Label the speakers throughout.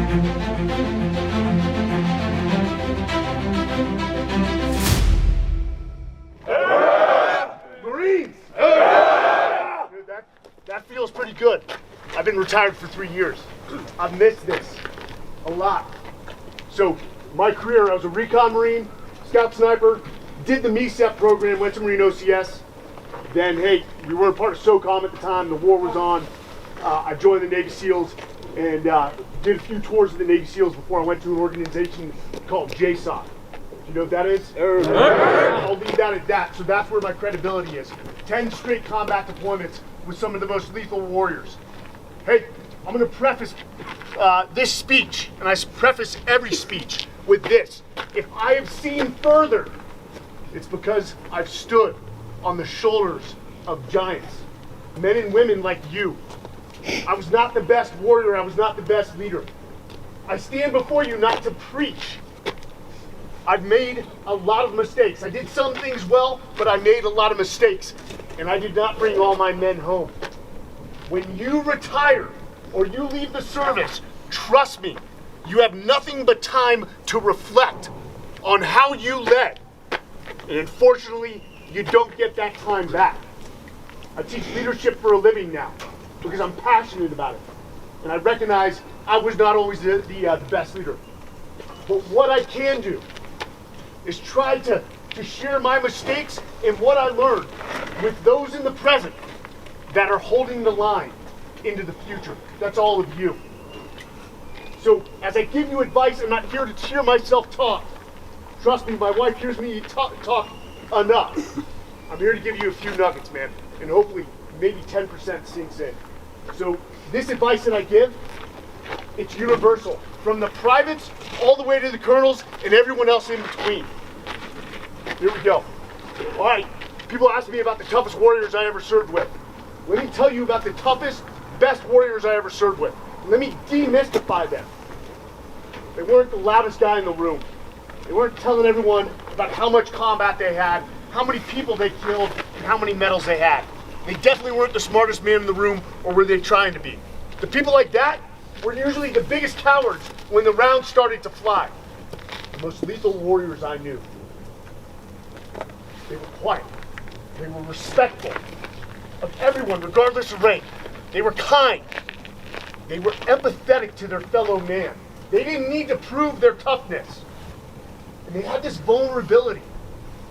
Speaker 1: Marines! That feels pretty good. I've been retired for 3 years. I've missed this a lot. So, my career, I was a recon Marine, scout sniper, did the MECEP program, went to Marine OCS. Then, hey, we weren't part of SOCOM at the time, the war was on. I joined the Navy SEALs and did a few tours of the Navy SEALs before I went to an organization called JSOC. You know what that is? I'll leave that at that. So that's where my credibility is. 10 straight combat deployments with some of the most lethal warriors. Hey, I'm going to preface this speech, and I preface every speech with this. If I have seen further, it's because I've stood on the shoulders of giants, men and women like you. I was not the best warrior. I was not the best leader. I stand before you not to preach. I've made a lot of mistakes. I did some things well, but I made a lot of mistakes, and I did not bring all my men home. When you retire or you leave the service, trust me, you have nothing but time to reflect on how you led. And unfortunately, you don't get that time back. I teach leadership for a living now because I'm passionate about it. And I recognize I was not always the best leader. But what I can do is try to share my mistakes and what I learned with those in the present that are holding the line into the future. That's all of you. So as I give you advice, I'm not here to hear myself talk. Trust me, my wife hears me talk enough. I'm here to give you a few nuggets, man, and hopefully maybe 10% sinks in. So this advice that I give, it's universal, from the privates all the way to the colonels and everyone else in between. Here we go. All right, people ask me about the toughest warriors I ever served with. Let me tell you about the toughest, best warriors I ever served with. Let me demystify them. They weren't the loudest guy in the room. They weren't telling everyone about how much combat they had, how many people they killed, and how many medals they had. They definitely weren't the smartest man in the room, or were they trying to be. The people like that were usually the biggest cowards when the rounds started to fly. The most lethal warriors I knew. They were quiet. They were respectful of everyone, regardless of rank. They were kind. They were empathetic to their fellow man. They didn't need to prove their toughness. And they had this vulnerability.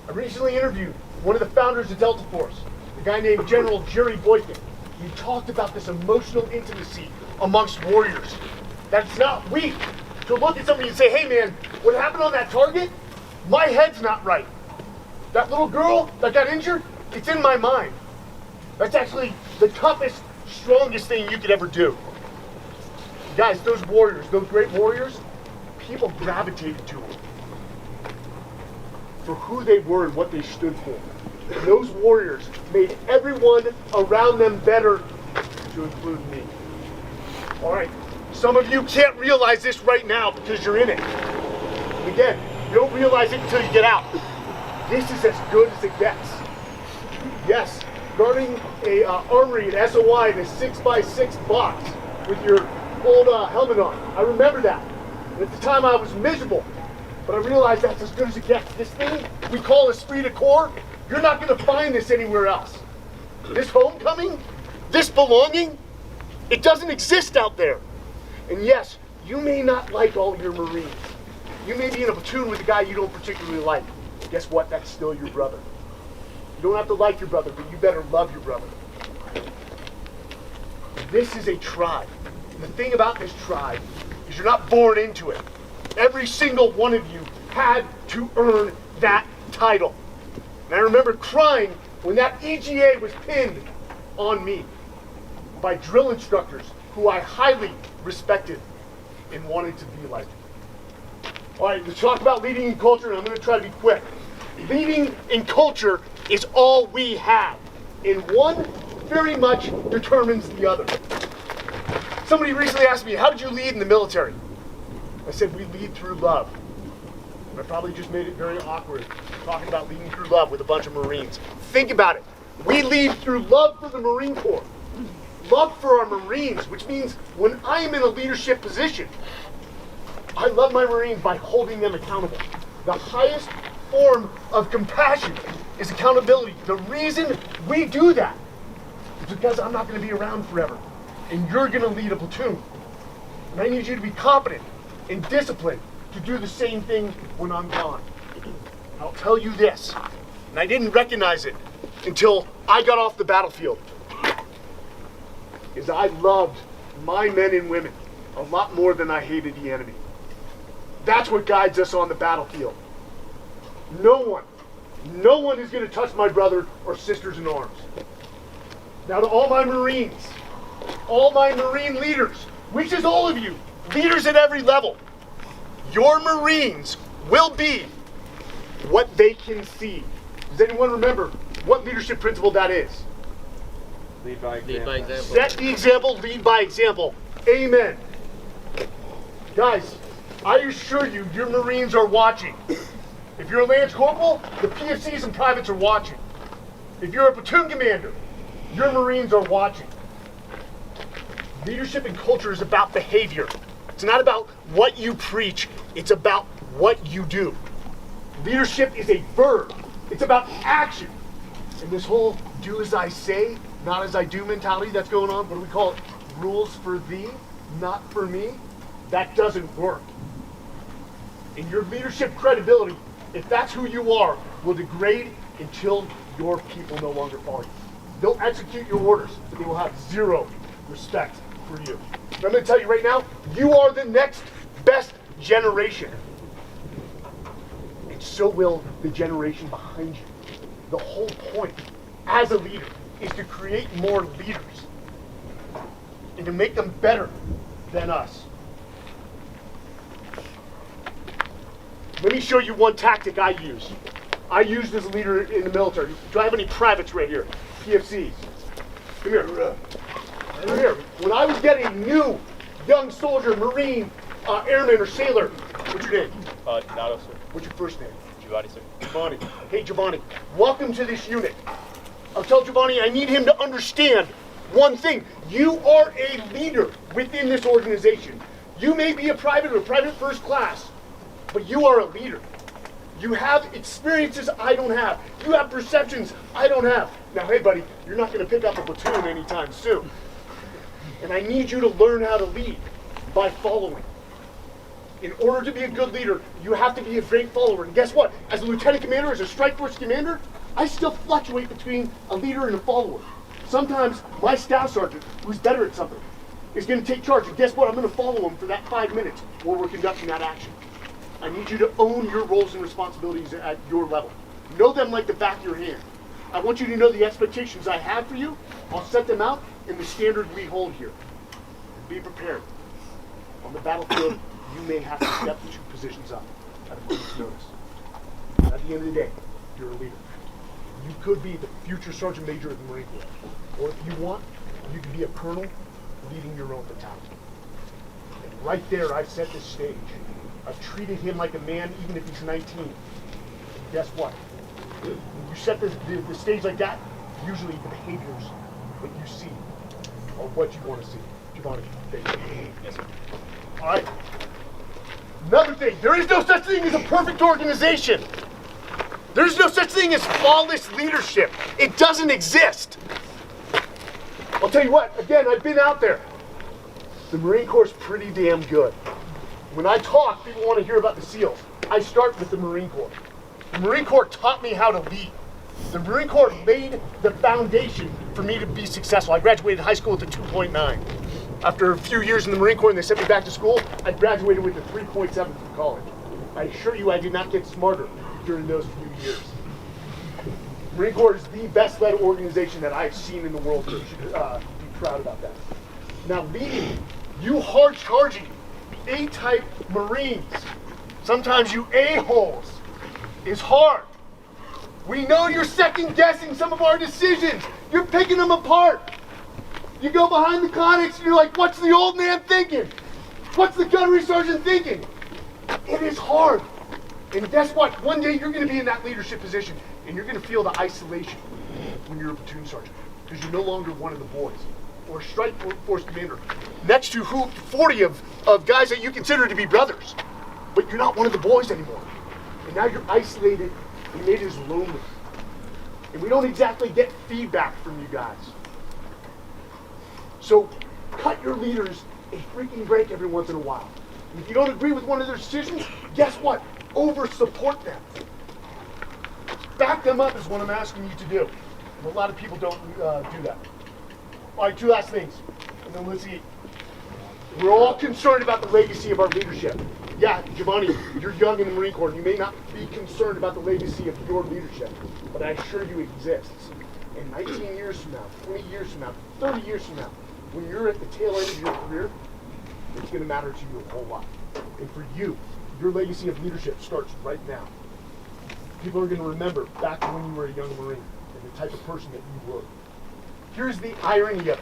Speaker 1: I recently interviewed one of the founders of Delta Force, a guy named General Jerry Boykin. He talked about this emotional intimacy amongst warriors. That's not weak to look at somebody and say, hey man, what happened on that target? My head's not right. That little girl that got injured, it's in my mind. That's actually the toughest, strongest thing you could ever do. Guys, those warriors, those great warriors, people gravitated to them for who they were and what they stood for. And those warriors made everyone around them better, to include me. All right, some of you can't realize this right now because you're in it. And again, you don't realize it until you get out. This is as good as it gets. Yes, guarding a armory at SOI in a 6x6 box with your old helmet on. I remember that. And at the time I was miserable, but I realized that's as good as it gets. This thing we call esprit de corps, you're not going to find this anywhere else. This homecoming, this belonging, it doesn't exist out there. And yes, you may not like all your Marines. You may be in a platoon with a guy you don't particularly like. Guess what? That's still your brother. You don't have to like your brother, but you better love your brother. This is a tribe. And the thing about this tribe is you're not born into it. Every single one of you had to earn that title. And I remember crying when that EGA was pinned on me by drill instructors who I highly respected and wanted to be like. All right, let's talk about leading in culture, and I'm going to try to be quick. Leading in culture is all we have, and one very much determines the other. Somebody recently asked me, how did you lead in the military? I said, we lead through love. And I probably just made it very awkward talking about leading through love with a bunch of Marines. Think about it. We lead through love for the Marine Corps. Love for our Marines, which means when I am in a leadership position, I love my Marines by holding them accountable. The highest form of compassion is accountability. The reason we do that is because I'm not going to be around forever, and you're going to lead a platoon. And I need you to be competent and disciplined to do the same thing when I'm gone. I'll tell you this, and I didn't recognize it until I got off the battlefield, is I loved my men and women a lot more than I hated the enemy. That's what guides us on the battlefield. No one is going to touch my brother or sisters in arms. Now to all my Marines, all my Marine leaders, which is all of you, leaders at every level, your Marines will be what they can see. Does anyone remember what leadership principle that is?
Speaker 2: Lead by example.
Speaker 1: Set the example, lead by example. Amen. Guys, I assure you, your Marines are watching. If you're a Lance Corporal, the PFCs and privates are watching. If you're a platoon commander, your Marines are watching. Leadership and culture is about behavior. It's not about what you preach, it's about what you do. Leadership is a verb. It's about action. And this whole do as I say, not as I do mentality that's going on, what do we call it? Rules for thee, not for me. That doesn't work. And your leadership credibility, if that's who you are, will degrade until your people no longer follow you. They'll execute your orders, but they will have zero respect for you. And I'm going to tell you right now, you are the next best generation. And so will the generation behind you. The whole point as a leader is to create more leaders and to make them better than us. Let me show you one tactic I use. I used as a leader in the military. Do I have any privates right here? PFCs. Come here. Come here. When I was getting a new young soldier, Marine, airman, or sailor, what's your name?
Speaker 3: Nato, sir.
Speaker 1: What's your first name?
Speaker 3: Giovanni, sir.
Speaker 1: Giovanni. Hey, Giovanni. Welcome to this unit. I'll tell Giovanni I need him to understand one thing. You are a leader within this organization. You may be a private or private first class, but you are a leader. You have experiences I don't have. You have perceptions I don't have. Now, hey, buddy, you're not going to pick up a platoon anytime soon. And I need you to learn how to lead by following. In order to be a good leader, you have to be a great follower. And guess what? As a lieutenant commander, as a strike force commander, I still fluctuate between a leader and a follower. Sometimes my staff sergeant, who's better at something, is going to take charge. And guess what? I'm going to follow him for that 5 minutes while we're conducting that action. I need you to own your roles and responsibilities at your level. Know them like the back of your hand. I want you to know the expectations I have for you. I'll set them out in the standard we hold here. Be prepared. On the battlefield, you may have to step 2 positions up at a moment's notice. But at the end of the day, you're a leader. You could be the future Sergeant Major of the Marine Corps. Or if you want, you can be a colonel leading your own battalion. And right there, I've set this stage. I've treated him like a man, even if he's 19. And guess what? When you set the stage like that, usually the behaviors that you see are what you want to see. Giovanni, thank you.
Speaker 3: Yes, sir.
Speaker 1: All right. Another thing, there is no such thing as a perfect organization. There's no such thing as flawless leadership. It doesn't exist. I'll tell you what, again, I've been out there. The Marine Corps is pretty damn good. When I talk, people want to hear about the SEALs. I start with the Marine Corps. The Marine Corps taught me how to lead. The Marine Corps laid the foundation for me to be successful. I graduated high school with a 2.9. After a few years in the Marine Corps and they sent me back to school, I graduated with a 3.7 from college. I assure you I did not get smarter during those few years. The Marine Corps is the best led organization that I've seen in the world, so you should be proud about that. Now leading, you hard-charging, A-type Marines, sometimes you a-holes, is hard. We know you're second-guessing some of our decisions. You're picking them apart. You go behind the conics and you're like, what's the old man thinking? What's the gunnery sergeant thinking? It is hard. And guess what? One day you're going to be in that leadership position and you're going to feel the isolation when you're a platoon sergeant because you're no longer one of the boys or a strike force commander next to 40 of guys that you consider to be brothers. but you're not one of the boys anymore. And now you're isolated and made as lonely. And we don't exactly get feedback from you guys. So cut your leaders a freaking break every once in a while. And if you don't agree with one of their decisions, guess what? Over-support them. Back them up is what I'm asking you to do. And a lot of people don't do that. All right, 2 last things, and then let's eat. We're all concerned about the legacy of our leadership. Yeah, Giovanni, you're young in the Marine Corps. You may not be concerned about the legacy of your leadership, but I assure you it exists. And 19 years from now, 20 years from now, 30 years from now, when you're at the tail end of your career, it's going to matter to you a whole lot. And for you, your legacy of leadership starts right now. People are going to remember back to when you were a young Marine and the type of person that you were. Here's the irony of it.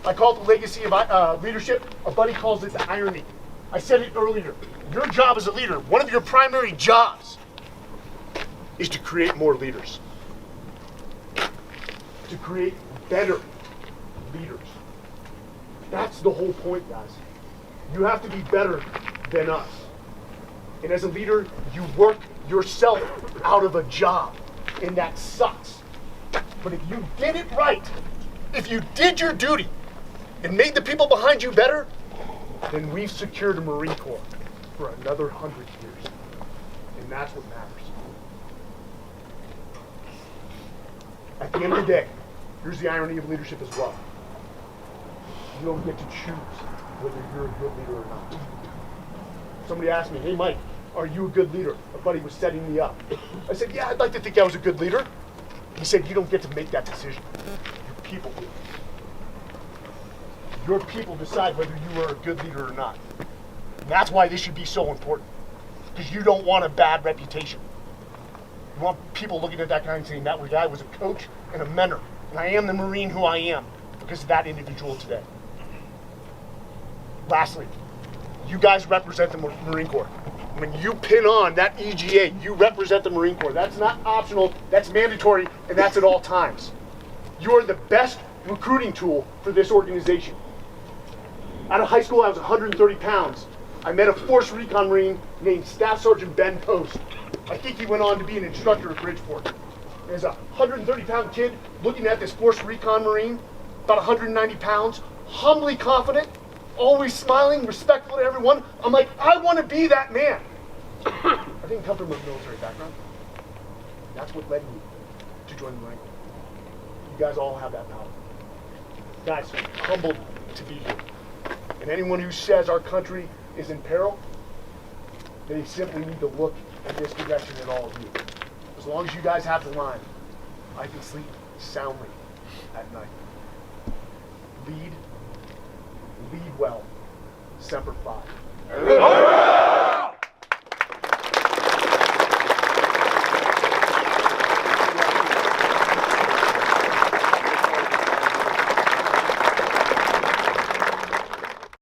Speaker 1: I call it the legacy of leadership. A buddy calls it the irony. I said it earlier. Your job as a leader, one of your primary jobs, is to create more leaders. To create better leaders. That's the whole point, guys. You have to be better than us. And as a leader, you work yourself out of a job. And that sucks. But if you did it right, if you did your duty and made the people behind you better, then we've secured a Marine Corps for another 100 years. And that's what matters. At the end of the day, here's the irony of leadership as well. You don't get to choose whether you're a good leader or not. Somebody asked me, hey Mike, are you a good leader? A buddy was setting me up. I said, yeah, I'd like to think I was a good leader. He said, you don't get to make that decision. Your people do. Your people decide whether you are a good leader or not. And that's why this should be so important. Because you don't want a bad reputation. You want people looking at that guy and saying, that guy was a coach and a mentor. And I am the Marine who I am because of that individual today. Lastly, you guys represent the Marine Corps. When you pin on that EGA, you represent the Marine Corps. That's not optional, that's mandatory, and that's at all times. You are the best recruiting tool for this organization. Out of high school, I was 130 pounds. I met a Force Recon Marine named Staff Sergeant Ben Post. I think he went on to be an instructor at Bridgeport. As a 130-pound kid looking at this Force Recon Marine, about 190 pounds, humbly confident, always smiling, respectful to everyone. I'm like, I want to be that man. I didn't come from a military background. That's what led me to join the Marine Corps. You guys all have that power. Guys, humbled to be here. And anyone who says our country is in peril, they simply need to look in this direction at all of you. As long as you guys have the line, I can sleep soundly at night. Lead well. Semper Fi.